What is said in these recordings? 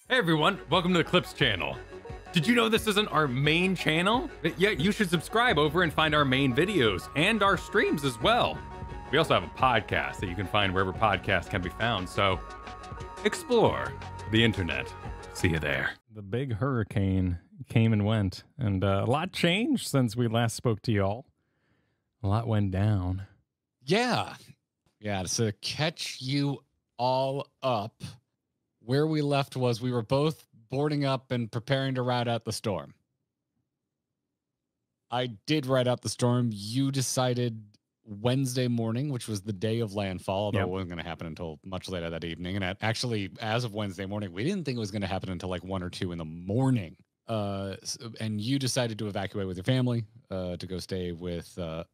Hey everyone, welcome to the Clips channel. Did you know this isn't our main channel? Yeah, you should subscribe over and find our main videos and our streams as well. We also have a podcast that you can find wherever podcasts can be found, so explore the internet. See you there. The big hurricane came and went, and a lot changed since we last spoke to y'all. A lot went down. Yeah. To catch you all up, where we left was we were both boarding up and preparing to ride out the storm. I did ride out the storm. You decided Wednesday morning, which was the day of landfall, although it wasn't going to happen until much later that evening. And actually, as of Wednesday morning, we didn't think it was going to happen until like 1 or 2 in the morning. And you decided to evacuate with your family to go stay with a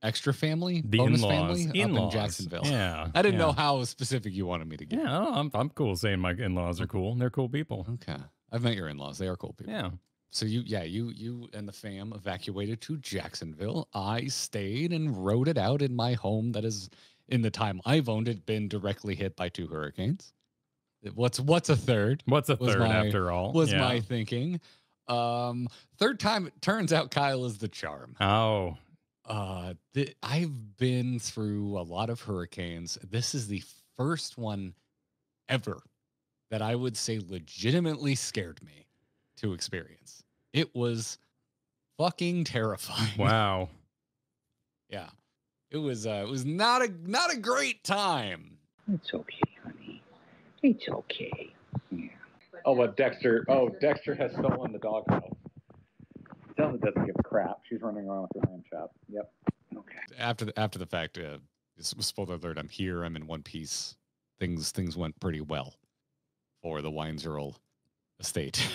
extra family, the bonus in-laws. family up in Jacksonville. Yeah, I didn't know how specific you wanted me to get. Yeah, I'm cool saying my in-laws are cool. They're cool people. Okay, I've met your in-laws. They are cool people. Yeah. So you and the fam evacuated to Jacksonville. I stayed and rode it out in my home that is, in the time I've owned it, been directly hit by 2 hurricanes. What's a third? What's a third after all? Was my thinking. Third time, it turns out Kyle is the charm. Oh. I've been through a lot of hurricanes. This is the first one ever that I would say legitimately scared me to experience. It was fucking terrifying. Wow. Yeah. It was not a great time. It's okay, honey. It's okay. Yeah. Oh, but Dexter has stolen the doghouse. Zelda doesn't give a crap. She's running around with her lamb chop. Yep. Okay. After the fact, spoiler alert, I'm here. I'm in one piece. Things went pretty well for the Weinzierl estate.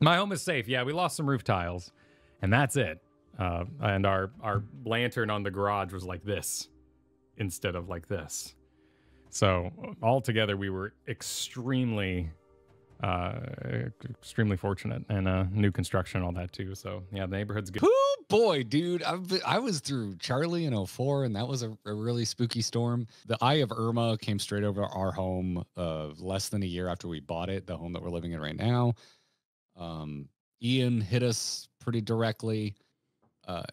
My home is safe. Yeah, we lost some roof tiles, and that's it. And our lantern on the garage was like this instead of like this. So altogether, we were extremely fortunate, and new construction and all that too. So yeah, the neighborhood's good. Oh boy, dude, I was through Charlie in 04, and that was a really spooky storm. The eye of Irma came straight over our home less than a year after we bought it, the home that we're living in right now. Ian hit us pretty directly.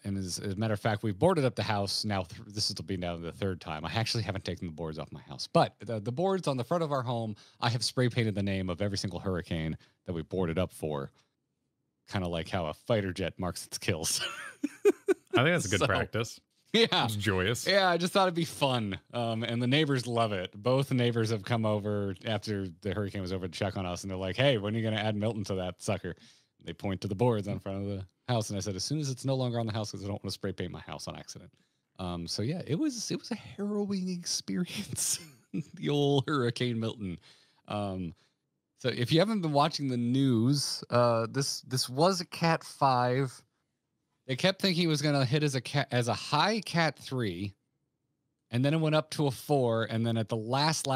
And as a matter of fact, we've boarded up the house now. This will be now the 3rd time. I actually haven't taken the boards off my house, but the boards on the front of our home, I have spray painted the name of every single hurricane that we boarded up for. Kind of like how a fighter jet marks its kills. I think that's a good practice. Yeah. It's joyous. Yeah, I just thought it'd be fun. And the neighbors love it. Both neighbors have come over after the hurricane was over to check on us, and they're like, hey, when are you going to add Milton to that sucker? They point to the boards on front of the house, and I said, as soon as it's no longer on the house, because I don't want to spray paint my house on accident. So yeah, it was a harrowing experience. The old Hurricane Milton. So if you haven't been watching the news, this was a Cat 5. They kept thinking it was going to hit as a high Cat 3, and then it went up to a 4, and then at the last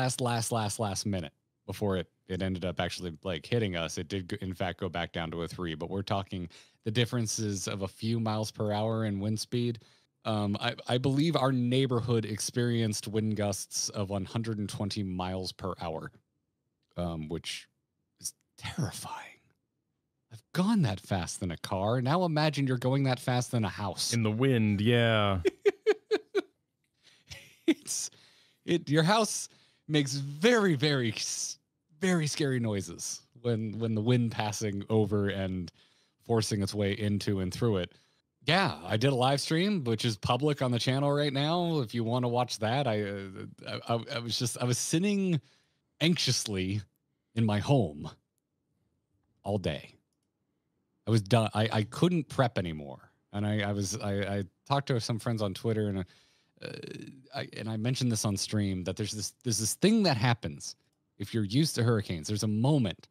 minute before it ended up actually like hitting us, it did in fact go back down to a 3. But we're talking the differences of a few miles per hour in wind speed. I believe our neighborhood experienced wind gusts of 120 miles per hour, which is terrifying. I've gone that fast in a car. Now imagine you're going that fast in a house. In the wind, yeah. Your house makes very, very, very scary noises when the wind passing over and forcing its way into and through it. Yeah, I did a live stream, which is public on the channel right now. If you want to watch that, I was sitting anxiously in my home all day. I was done. I couldn't prep anymore, and I talked to some friends on Twitter, and I mentioned this on stream that there's this thing that happens if you're used to hurricanes. There's a moment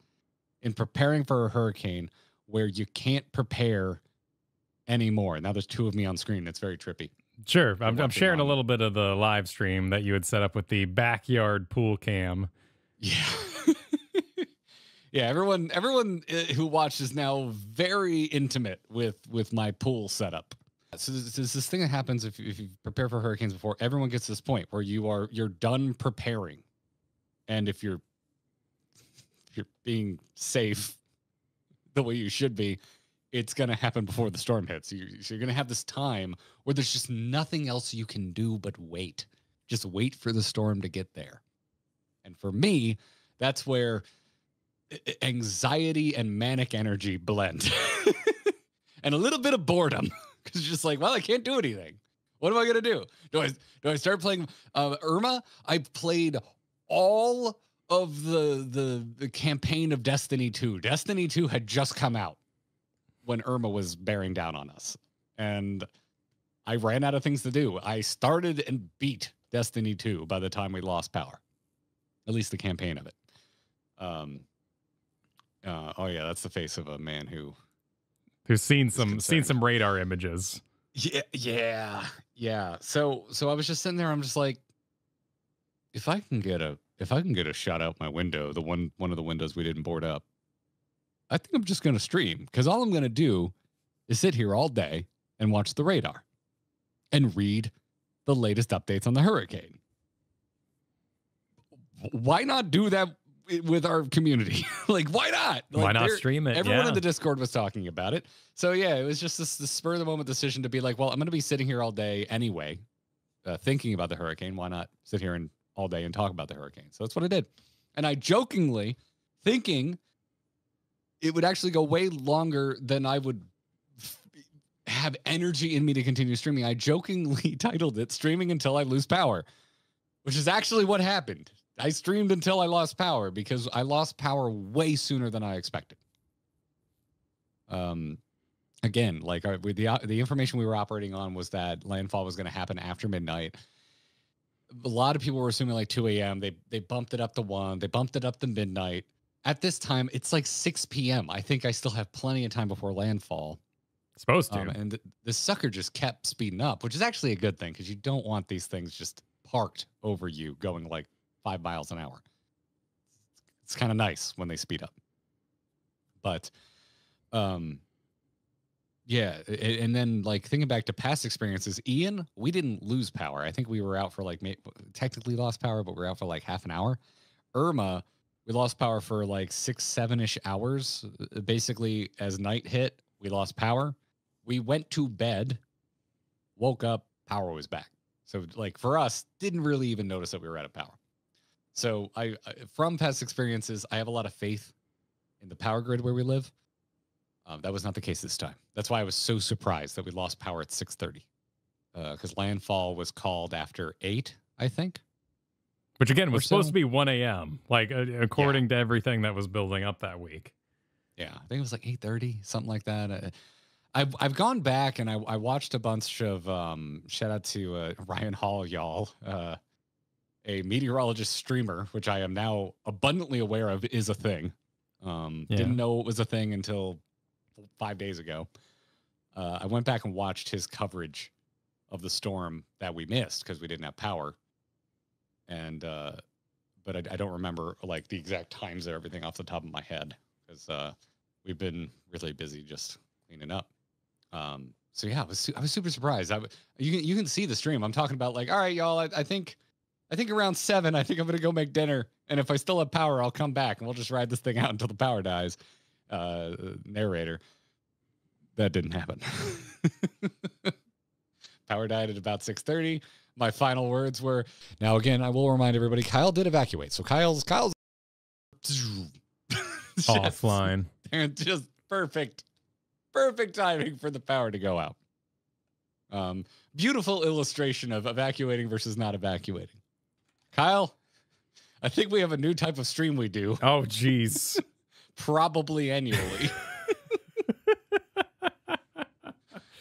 in preparing for a hurricane where you can't prepare anymore. Now there's 2 of me on screen. It's very trippy. Sure. I'm sharing a little bit of the live stream that you had set up with the backyard pool cam. Yeah. Yeah, everyone who watched is now very intimate with my pool setup. So there's this thing that happens if you prepare for hurricanes before. Everyone gets to this point where you're done preparing, and if you're you're being safe the way you should be, it's going to happen before the storm hits. So you're going to have this time where there's just nothing else you can do but wait. Just wait for the storm to get there. And for me, that's where anxiety and manic energy blend. And a little bit of boredom. Because it's just like, well, I can't do anything. What am I going to do? Do I start playing Irma? I played all of the campaign of Destiny 2. Destiny 2 had just come out when Irma was bearing down on us. And I ran out of things to do. I started and beat Destiny 2 by the time we lost power. At least the campaign of it. Oh yeah, that's the face of a man who's seen some radar images. Yeah. So I was just sitting there. I'm just like, if I can get a shot out my window, one of the windows we didn't board up, I think I'm just going to stream, because all I'm going to do is sit here all day and watch the radar and read the latest updates on the hurricane. Why not do that with our community? Like, why not? Like, why not stream it? Everyone in the Discord was talking about it. So yeah, it was just this spur of the moment decision to be like, well, I'm going to be sitting here all day anyway, thinking about the hurricane. Why not sit here and all day and talk about the hurricane? So that's what I did. And I jokingly, thinking it would actually go way longer than I would have energy in me to continue streaming, I jokingly titled it Streaming Until I Lose Power, which is actually what happened. I streamed until I lost power, because I lost power way sooner than I expected. Again, like with the information we were operating on was that landfall was going to happen after midnight. A lot of people were assuming like 2 a.m. They bumped it up to 1. They bumped it up to midnight. At this time, it's like 6 p.m. I think I still have plenty of time before landfall. Supposed to. And the sucker just kept speeding up, which is actually a good thing, because you don't want these things just parked over you going like 5 miles an hour. It's kind of nice when they speed up. But yeah, and then like thinking back to past experiences, Ian, we didn't lose power. I think we were out for like technically lost power, but we were out for like half an hour. Irma, we lost power for like 6-7-ish hours. Basically, as night hit, we lost power. We went to bed, woke up, power was back. So like for us, didn't really even notice that we were out of power. So I from past experiences, I have a lot of faith in the power grid where we live. That was not the case this time. That's why I was so surprised that we lost power at 6:30, because landfall was called after 8, I think. Which again was supposed to be 1 a.m. Like according to everything that was building up that week. Yeah, I think it was like 8:30, something like that. I've gone back and I watched a bunch of shout out to Ryan Hall, y'all, a meteorologist streamer, which I am now abundantly aware of is a thing. Didn't know it was a thing until 5 days ago. I went back and watched his coverage of the storm that we missed because we didn't have power. And but I don't remember like the exact times of everything off the top of my head, because we've been really busy just cleaning up. So yeah, I was super surprised. You can see the stream. I'm talking about like, all right, y'all, I think around 7, I think I'm gonna go make dinner, and if I still have power, I'll come back and we'll just ride this thing out until the power dies. Narrator. That didn't happen. Power died at about 6:30. My final words were, now again, I will remind everybody, Kyle did evacuate. So Kyle's offline. And just perfect timing for the power to go out. Beautiful illustration of evacuating versus not evacuating. Kyle, I think we have a new type of stream we do. Oh, geez. Probably annually.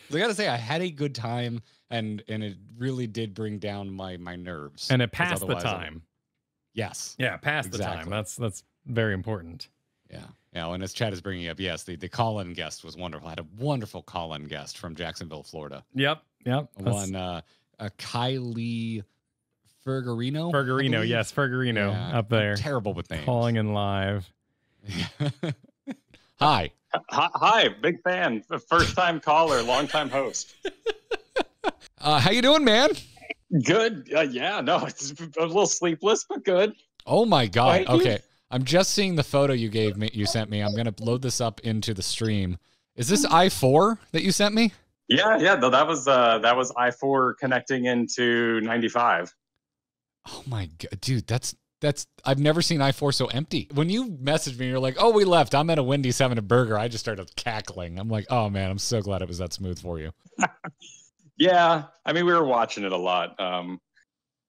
I gotta say, I had a good time, and it really did bring down my nerves. And it passed the time. Yes. Yeah, passed the time. That's very important. Yeah. Yeah. And as Chad is bringing up, yes, the call-in guest was wonderful. I had a wonderful call-in guest from Jacksonville, Florida. Yep. One Kylie Fergarino. Yes, Fergarino up there. I'm terrible with names. Calling in live. Hi. Hi, big fan. First time caller, long time host. How you doing, man? Good. Yeah, no, it's a little sleepless, but good. Oh my God. Okay. I'm just seeing the photo you sent me. I'm gonna load this up into the stream. Is this I-4 that you sent me? Yeah. No, that was I-4 connecting into 95. Oh my god, dude, that's I've never seen I-4 so empty. When you messaged me, you're like, "Oh, we left. I'm at a Wendy's having a burger." I just started cackling. I'm like, "Oh man, I'm so glad it was that smooth for you." Yeah, I mean, we were watching it a lot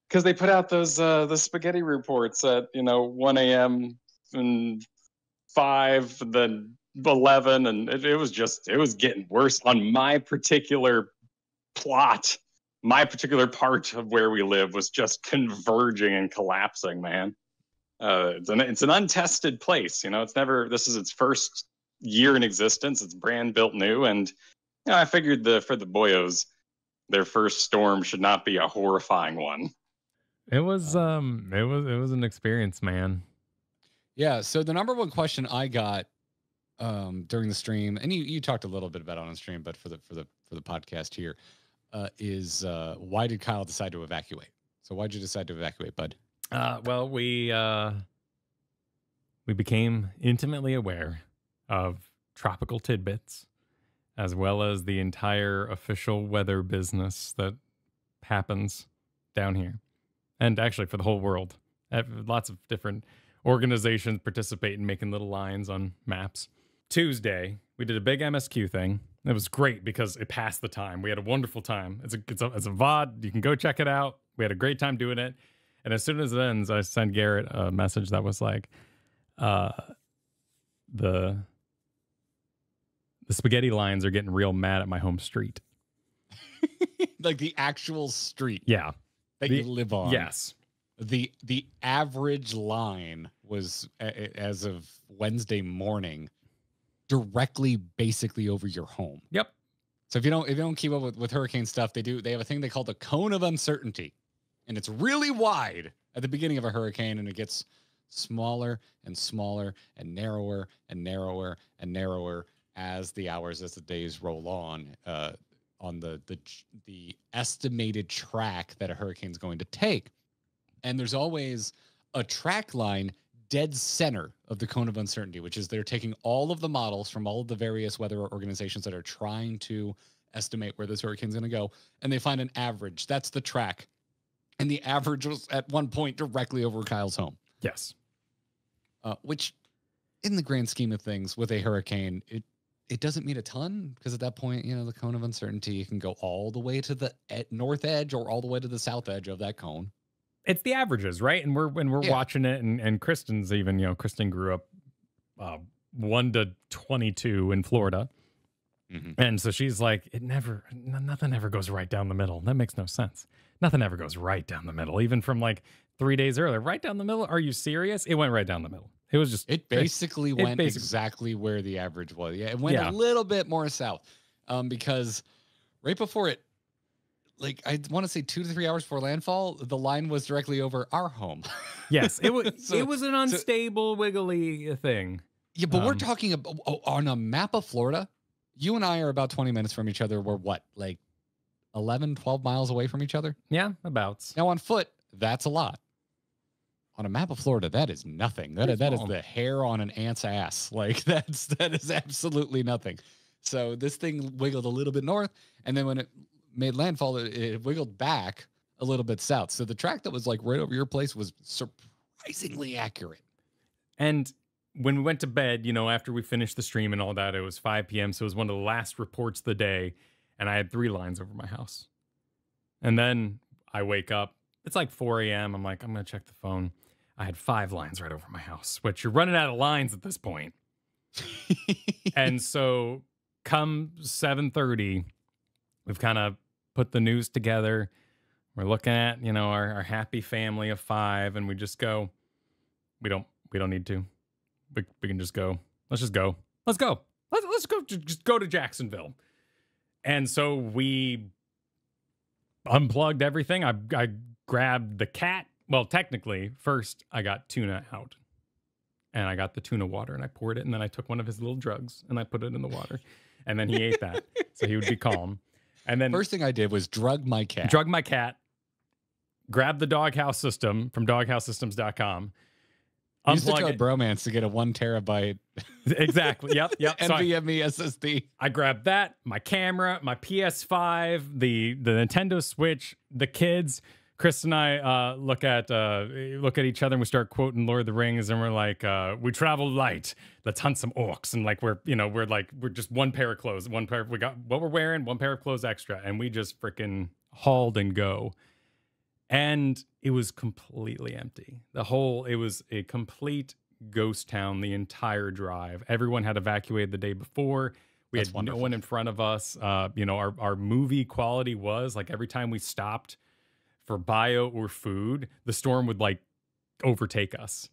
because they put out those the spaghetti reports at 1 a.m. and 5, then 11, and it was getting worse on my particular plot. My particular part of where we live was just converging and collapsing, man. It's an untested place, this is its first year in existence. It's brand built new, and I figured for the boyos, their first storm should not be a horrifying one. It was an experience, man. Yeah. So the number one question I got during the stream, and you talked a little bit about it on the stream, but for the podcast here, is why did Kyle decide to evacuate? So why'd you decide to evacuate, bud? Well, we became intimately aware of tropical tidbits, as well as the entire official weather business that happens down here, and actually for the whole world. Lots of different organizations participate in making little lines on maps. Tuesday, we did a big MSQ thing. It was great because it passed the time. We had a wonderful time. It's a VOD. You can go check it out. We had a great time doing it. And as soon as it ends, I sent Garrett a message that was like, the spaghetti lines are getting real mad at my home street. Like the actual street. Yeah. That you live on. Yes. The average line was, as of Wednesday morning, directly basically over your home. Yep. So if you don't keep up with hurricane stuff, they have a thing they call the cone of uncertainty. And it's really wide at the beginning of a hurricane, and it gets smaller and smaller and narrower and narrower and narrower as the hours, as the days roll on the estimated track that a hurricane's going to take. And there's always a track line dead center of the cone of uncertainty, which is they're taking all of the models from all of the various weather organizations that are trying to estimate where this hurricane's going to go, and they find an average. That's the track. And the average was at one point directly over Kyle's home. Yes. Which, in the grand scheme of things, with a hurricane, it doesn't mean a ton, because at that point, the cone of uncertainty can go all the way to the north edge or all the way to the south edge of that cone. It's the averages, right? And we're watching it, and Kristen's even, Kristen grew up 1 to 22 in Florida. Mm-hmm. And so she's like, nothing ever goes right down the middle. That makes no sense. Nothing ever goes right down the middle, even from like 3 days earlier. Right down the middle? Are you serious? It went right down the middle. It was just... It basically went exactly where the average was. Yeah, it went a little bit more south because right before it, like, I want to say 2 to 3 hours before landfall, the line was directly over our home. Yes, it was. It was an unstable, wiggly thing. Yeah, but we're talking about on a map of Florida. You and I are about 20 minutes from each other. We're what, like 11, 12 miles away from each other? Yeah, about. Now on foot, that's a lot. On a map of Florida, that is nothing. That is the hair on an ant's ass. Like that is absolutely nothing. So this thing wiggled a little bit north, and then when it made landfall, it wiggled back a little bit south. So the track that was like right over your place was surprisingly accurate. And when we went to bed, after we finished the stream and all that, it was 5 p.m. So it was one of the last reports of the day. And I had 3 lines over my house. And then I wake up. It's like 4 a.m. I'm like, I'm going to check the phone. I had 5 lines right over my house, which you're running out of lines at this point. And so come 7:30, we've kind of put the news together. We're looking at, our happy family of 5, and we just go, we don't need to. We can just go. Let's just go. Let's go. Let's go. Just go to Jacksonville. And so we unplugged everything. I grabbed the cat. Well, technically, first I got tuna out. And I got the tuna water, and I poured it, and then I took one of his little drugs, and I put it in the water. And then he ate that, so he would be calm. And then first thing I did was drug my cat. Grabbed the doghouse system from doghousesystems.com. Use the unplug code it. bromance to get a 1 terabyte Exactly. Yep. So NVMe SSD. I grabbed that, my camera, my PS5, the Nintendo Switch, the kids. Chris and I look at each other and we start quoting Lord of the Rings, and we're like, "We travel light. Let's hunt some orcs." And like we're just one pair of clothes, we got what we're wearing, one pair of clothes extra, and we just freaking hauled and go. And it was completely empty. It was a complete ghost town the entire drive. Everyone had evacuated the day before. We had no one in front of us. Our movie quality was like every time we stopped for bio or food, the storm would like overtake us.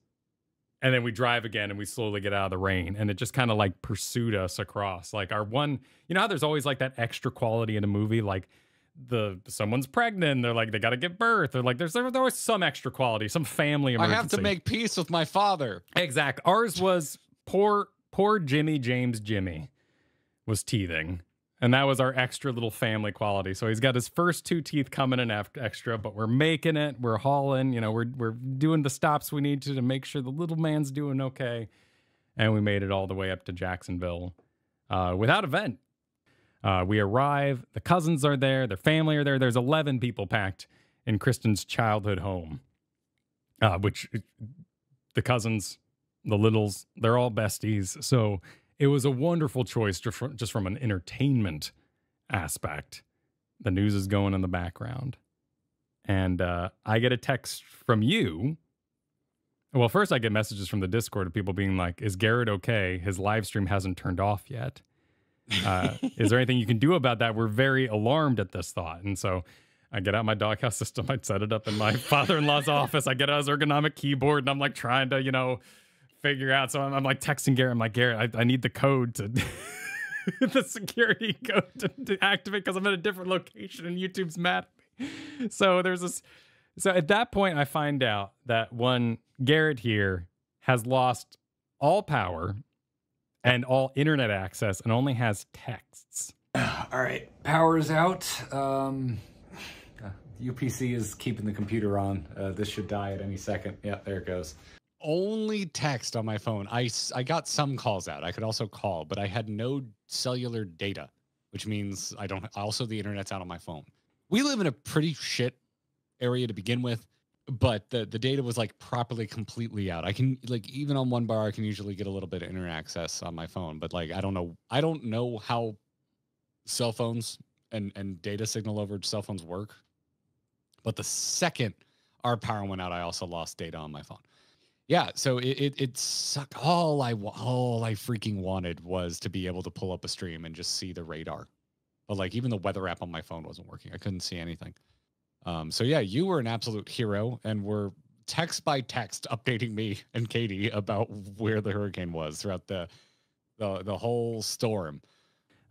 And then we drive again and we slowly get out of the rain. And it just kind of like pursued us across. Like our one, how there's always like that extra quality in a movie, like someone's pregnant, they're like, they got to give birth. They're like, there's always some extra quality, some family emergency. I have to make peace with my father. Exact. Ours was poor Jimmy was teething. And that was our extra little family quality. So he's got his first 2 teeth coming in extra, but we're making it. We're hauling. We're doing the stops we need to make sure the little man's doing okay. And we made it all the way up to Jacksonville without a vent. We arrive. The cousins are there. Their family are there. There's 11 people packed in Kristen's childhood home, which the cousins, the littles, they're all besties. So it was a wonderful choice just from an entertainment aspect. The news is going in the background. And I get a text from you. Well, first I get messages from the Discord of people being like, is Garrett okay? His live stream hasn't turned off yet. Is there anything you can do about that? We're very alarmed at this thought. And so I get out my doghouse system. I set it up in my father-in-law's office. I get out his ergonomic keyboard and I'm like trying to, figure out. So I'm like texting Garrett. I'm like, Garrett, I need the code to the security code to activate because I'm in a different location and YouTube's mad at me. So so at that point I find out that Garrett here has lost all power and all internet access and only has texts. All right, power's out. UPC is keeping the computer on. This should die at any second. Yeah, there it goes. Only text on my phone. I got some calls out. I could also call, but I had no cellular data, which means also the internet's out on my phone. We live in a pretty shit area to begin with, but the data was like properly completely out. I can even on one bar I can usually get a little bit of internet access on my phone, but like I don't know how cell phones and data signal over cell phones work. But the second our power went out, I also lost data on my phone. Yeah, so it sucked. All I freaking wanted was to be able to pull up a stream and just see the radar. But like even the weather app on my phone wasn't working. I couldn't see anything. So yeah, you were an absolute hero and were text by text updating me and Katie about where the hurricane was throughout the whole storm.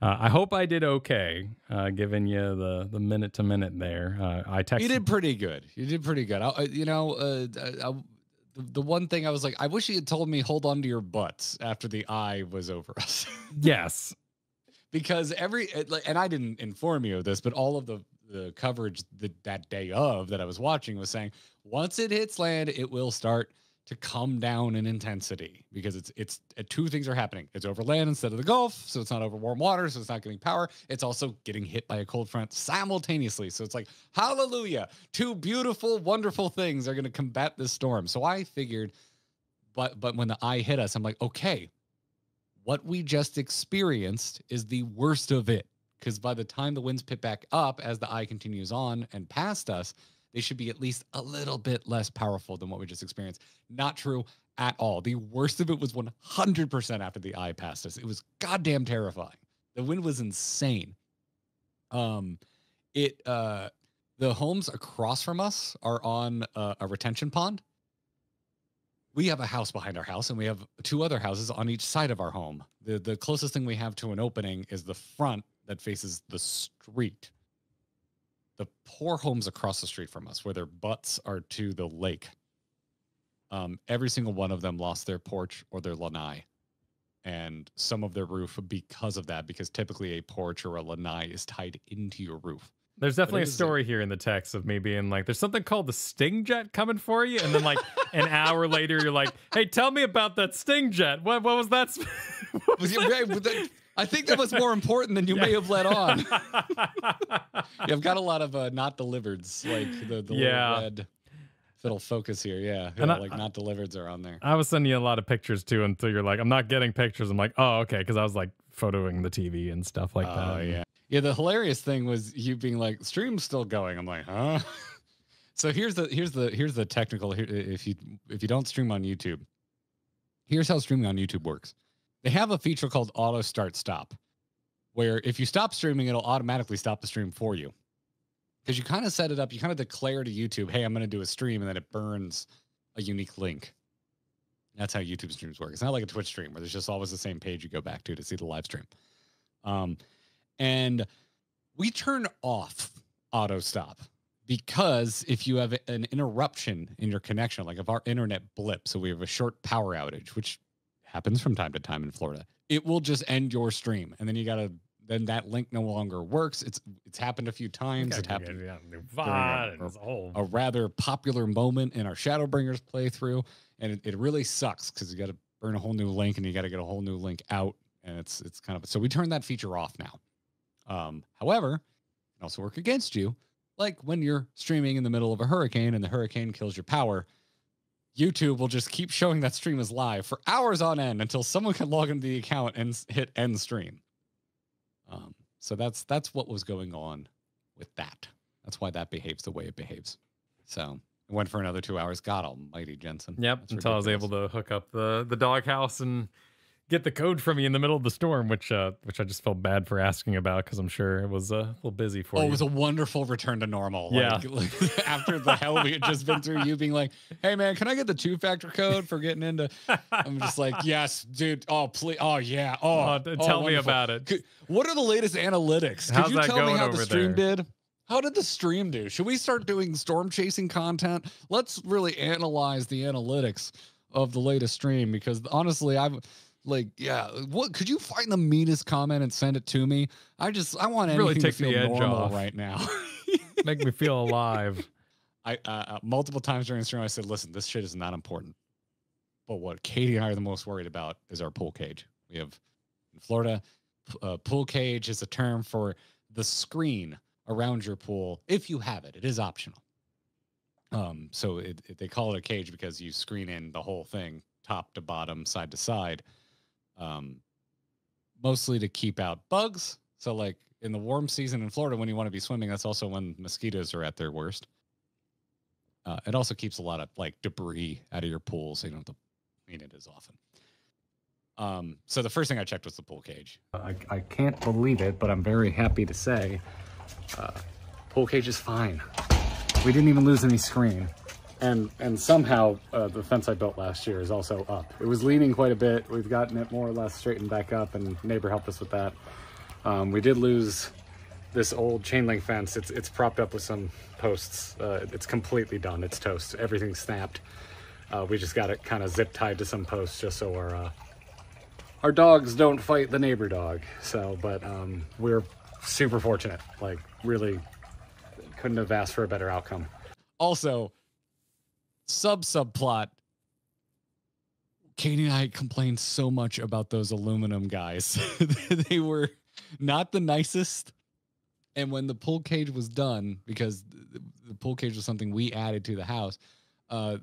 I hope I did okay, giving you the minute to minute there. I texted. You did pretty good. The one thing I was like, I wish you had told me, hold on to your butts after the eye was over us. Yes. Because and I didn't inform you of this, but all of the coverage that day that I was watching was saying, once it hits land, it will start to come down in intensity because it's 2 things are happening. It's over land instead of the Gulf, so it's not over warm water, so it's not getting power. It's also getting hit by a cold front simultaneously. So it's like, hallelujah, 2 beautiful, wonderful things are going to combat this storm. So I figured, but when the eye hit us, I'm like, okay, what we just experienced is the worst of it. Because by the time the winds pick back up as the eye continues on and past us, they should be at least a little bit less powerful than what we just experienced. Not true at all. The worst of it was 100% after the eye passed us. It was goddamn terrifying. The wind was insane. The homes across from us are on a retention pond. We have a house behind our house, and we have 2 other houses on each side of our home. The closest thing we have to an opening is the front that faces the street. The poor homes across the street from us, where their butts are to the lake, every single one of them lost their porch or their lanai, and some of their roof because of that, because typically a porch or a lanai is tied into your roof. There's definitely a is story here in the text of me being like, there's something called the Sting Jet coming for you. And then like an hour later, you're like, hey, tell me about that Sting Jet. What was that? What was that? I think that was more important than you may have let on. I've got a lot of not delivereds, like the little red fiddle focus here. Yeah. And like not delivereds are on there. I was sending you a lot of pictures too until you're like, I'm not getting pictures. I'm like, oh, okay. Because I was like photoing the TV and stuff like that. Oh, yeah. Yeah, the hilarious thing was you being like, stream's still going. I'm like, huh? So here's the technical. If you don't stream on YouTube, here's how streaming on YouTube works. They have a feature called auto start stop, where if you stop streaming, it'll automatically stop the stream for you. Because you kind of set it up, you kind of declare to YouTube, hey, I'm going to do a stream, and then it burns a unique link. That's how YouTube streams work. It's not like a Twitch stream where there's just always the same page you go back to see the live stream. And we turn off auto stop because if you have an interruption in your connection, like if our internet blips, so we have a short power outage, which happens from time to time in Florida, it will just end your stream. And then then that link no longer works. It's happened a few times. It happened during a rather popular moment in our Shadowbringers playthrough. And it really sucks because you got to burn a whole new link and you got to get a whole new link out. And it's kind of, so we turn that feature off now. However, it can also work against you. Like when you're streaming in the middle of a hurricane and the hurricane kills your power, YouTube will just keep showing that stream is live for hours on end until someone can log into the account and hit end stream. So that's what was going on with that. That's why that behaves the way it behaves. So it went for another 2 hours. God almighty, Jensen. Yep, That's until ridiculous. I was able to hook up the doghouse and get the code from you in the middle of the storm, which I just felt bad for asking about because I'm sure it was a little busy for you. Oh, it was a wonderful return to normal. Yeah. Like, after the hell we had just been through, you being like, hey, man, can I get the 2-factor code for getting into... I'm just like, yes, dude. Oh, please. Oh, yeah. Tell me about it. What are the latest analytics? How's Could you that tell me going how the over stream there? did? How did the stream do? Should we start doing storm chasing content? Let's really analyze the analytics of the latest stream because honestly, I'm... Like, yeah, what could you find the meanest comment and send it to me? I want anything Really to take feel the edge normal off right now. Make me feel alive. I multiple times during the stream I said, listen, this shit is not important. But what Katie and I are the most worried about is our pool cage. We have in Florida, pool cage is a term for the screen around your pool. If you have it, it is optional. So they call it a cage because you screen in the whole thing, top to bottom, side to side. Mostly to keep out bugs. So like in the warm season in Florida, when you want to be swimming, that's also when mosquitoes are at their worst. It also keeps a lot of like debris out of your pool, so you don't have to clean it as often. So the first thing I checked was the pool cage. I can't believe it, but I'm very happy to say pool cage is fine. We didn't even lose any screen. And somehow the fence I built last year is also up. It was leaning quite a bit. We've gotten it more or less straightened back up, and neighbor helped us with that. We did lose this old chain link fence. It's propped up with some posts. It's completely done. It's toast. Everything's snapped. We just got it kind of zip tied to some posts just so our dogs don't fight the neighbor dog. So, but we're super fortunate. Like, really couldn't have asked for a better outcome. Also, subplot. Katie and I complained so much about those aluminum guys. They were not the nicest. And when the pool cage was done, because the pool cage was something we added to the house,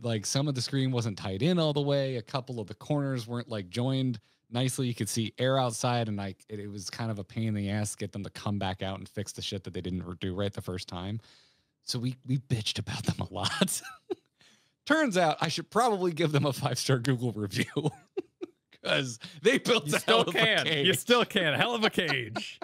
like some of the screen wasn't tied in all the way. A couple of the corners weren't like joined nicely. You could see air outside, and it was kind of a pain in the ass to get them to come back out and fix the shit that they didn't do right the first time. So we bitched about them a lot. Turns out I should probably give them a 5-star Google review because they built a hell of a cage. You still can. Hell of a cage.